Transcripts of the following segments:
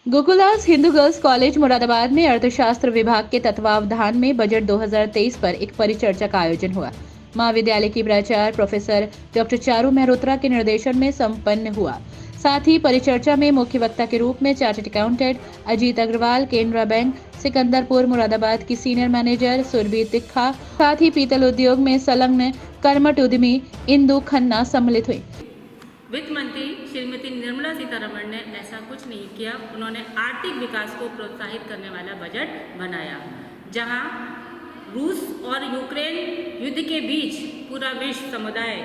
गोकुलास Hindu girls college Moradabad में अर्थशास्त्र विभाग के तत्वावधान में बजट 2023 पर एक परिचर्चा का आयोजन हुआ। महाविद्यालय की प्राचार्य प्रोफेसर डॉक्टर चारू मेहरोत्रा के निर्देशन में संपन्न हुआ। साथ ही परिचर्चा में मुख्य वक्ता के रूप में chartered accountant Ajit Agrawal, Canara bank Sikandarpur Moradabad की सीनियर मैनेजर सुरभि तिखा, साथ ही पीतल उद्योग में संलग्न कर्मठ उद्यमी इंदु खन्ना सम्मिलित हुई। वित्त मंत्री श्रीमती निर्मला सीतारमण ने ऐसा कुछ नहीं किया। उन्होंने आर्थिक विकास को प्रोत्साहित करने वाला बजट बनाया, जहां रूस और यूक्रेन युद्ध के बीच पूरा विश्व समुदाय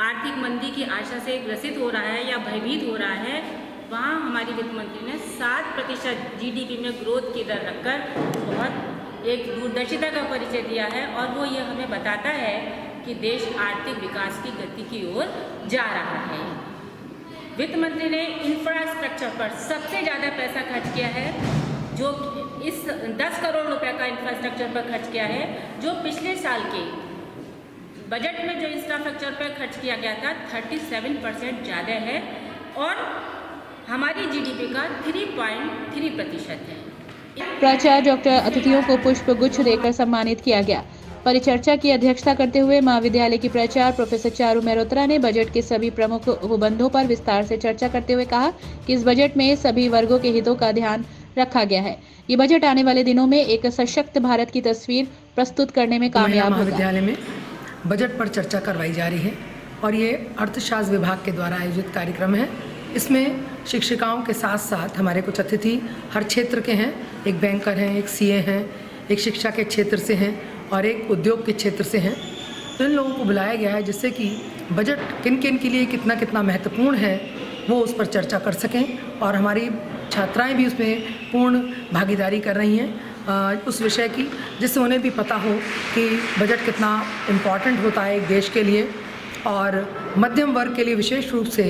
आर्थिक मंदी की आशा से ग्रसित हो रहा है या भयभीत हो रहा है। वहां हमारी वित्त मंत्री ने 7% GDP में ग्रोथ की दर रखकर बहुत एक दूरदर्शिता का परिचय दिया है, और वो ये हमें बताता है कि देश आर्थिक विकास की गति की ओर जा रहा है। वित्त मंत्री ने इंफ्रास्ट्रक्चर पर सबसे ज़्यादा पैसा खर्च किया है, जो इस 10 करोड़ रुपए का इंफ्रास्ट्रक्चर पर खर्च किया है, जो पिछले साल के बजट में जो इंफ्रास्ट्रक्चर पर खर्च किया गया था 37% ज़्यादा है, और हमारी GDP का 3.3% है। प्राचार्य डॉक्टर अतिथियों को पुष्प गुच्छ देकर सम्मानित किया गया। परिचर्चा की अध्यक्षता करते हुए महाविद्यालय की प्राचार्य प्रोफेसर चारू मेहरोत्रा ने बजट के सभी प्रमुख उपबंधों पर विस्तार से चर्चा करते हुए कहा कि इस बजट में सभी वर्गों के हितों का ध्यान रखा गया है। ये बजट आने वाले दिनों में एक सशक्त भारत की तस्वीर प्रस्तुत करने में कामयाब होगा। महाविद्यालय में बजट पर चर्चा करवाई जा रही है, और ये अर्थशास्त्र विभाग के द्वारा आयोजित कार्यक्रम है। इसमें शिक्षिकाओं के साथ साथ हमारे कुछ अतिथि हर क्षेत्र के हैं। एक बैंकर हैं, एक CA हैं, एक शिक्षा के क्षेत्र से हैं और एक उद्योग के क्षेत्र से हैं। तो इन लोगों को बुलाया गया है जिससे कि बजट किन किन के लिए कितना कितना महत्वपूर्ण है वो उस पर चर्चा कर सकें, और हमारी छात्राएं भी उसमें पूर्ण भागीदारी कर रही हैं उस विषय की, जिससे उन्हें भी पता हो कि बजट कितना इम्पॉर्टेंट होता है एक देश के लिए, और मध्यम वर्ग के लिए विशेष रूप से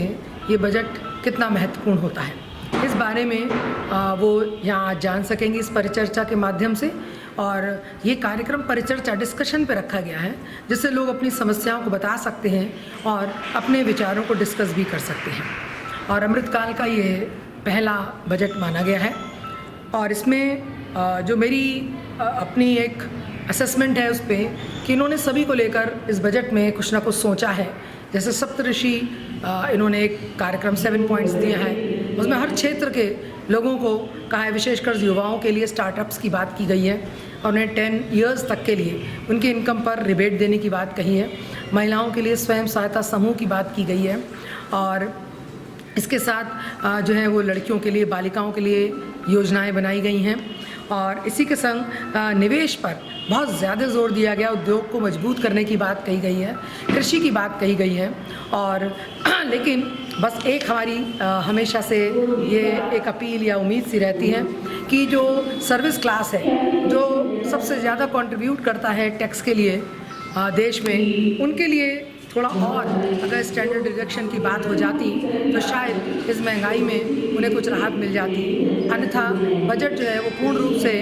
ये बजट कितना महत्वपूर्ण होता है। इस बारे में वो यहाँ जान सकेंगे इस परिचर्चा के माध्यम से। और ये कार्यक्रम परिचर्चा डिस्कशन पे रखा गया है, जिससे लोग अपनी समस्याओं को बता सकते हैं और अपने विचारों को डिस्कस भी कर सकते हैं। और अमृतकाल का ये पहला बजट माना गया है, और इसमें जो मेरी अपनी एक असेसमेंट है उस पर कि इन्होंने सभी को लेकर इस बजट में कुछ ना कुछ सोचा है। जैसे सप्तऋषि इन्होंने एक कार्यक्रम 7 पॉइंट्स दिया है, उसमें हर क्षेत्र के लोगों को कहा है, विशेषकर युवाओं के लिए स्टार्टअप्स की बात की गई है, और उन्हें 10 इयर्स तक के लिए उनके इनकम पर रिबेट देने की बात कही है। महिलाओं के लिए स्वयं सहायता समूह की बात की गई है, और इसके साथ जो है वो लड़कियों के लिए, बालिकाओं के लिए योजनाएं बनाई गई हैं। और इसी के संग निवेश पर बहुत ज़्यादा जोर दिया गया, उद्योग को मजबूत करने की बात कही गई है, कृषि की बात कही गई है। और लेकिन बस एक हमारी हमेशा से ये एक अपील या उम्मीद सी रहती है कि जो सर्विस क्लास है, जो सबसे ज़्यादा कंट्रीब्यूट करता है टैक्स के लिए देश में, उनके लिए थोड़ा और अगर स्टैंडर्ड डिडक्शन की बात हो जाती तो शायद इस महंगाई में उन्हें कुछ राहत मिल जाती। अन्यथा बजट जो है वो पूर्ण रूप से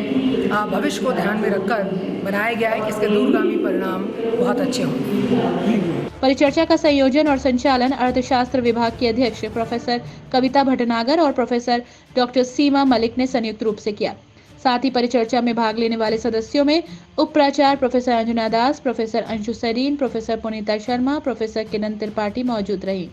भविष्य को ध्यान में रखकर बनाया गया है कि इसके दूरगामी परिणाम बहुत अच्छे होंगे। परिचर्चा का संयोजन और संचालन अर्थशास्त्र विभाग की अध्यक्ष प्रोफेसर कविता भटनागर और प्रोफेसर डॉक्टर सीमा मलिक ने संयुक्त रूप से किया। साथ ही परिचर्चा में भाग लेने वाले सदस्यों में उप प्राचार्य प्रोफेसर अंजुना दास, प्रोफेसर अंशु सरीन, प्रोफेसर पुनीता शर्मा, प्रोफेसर किरण त्रिपाठी मौजूद रही।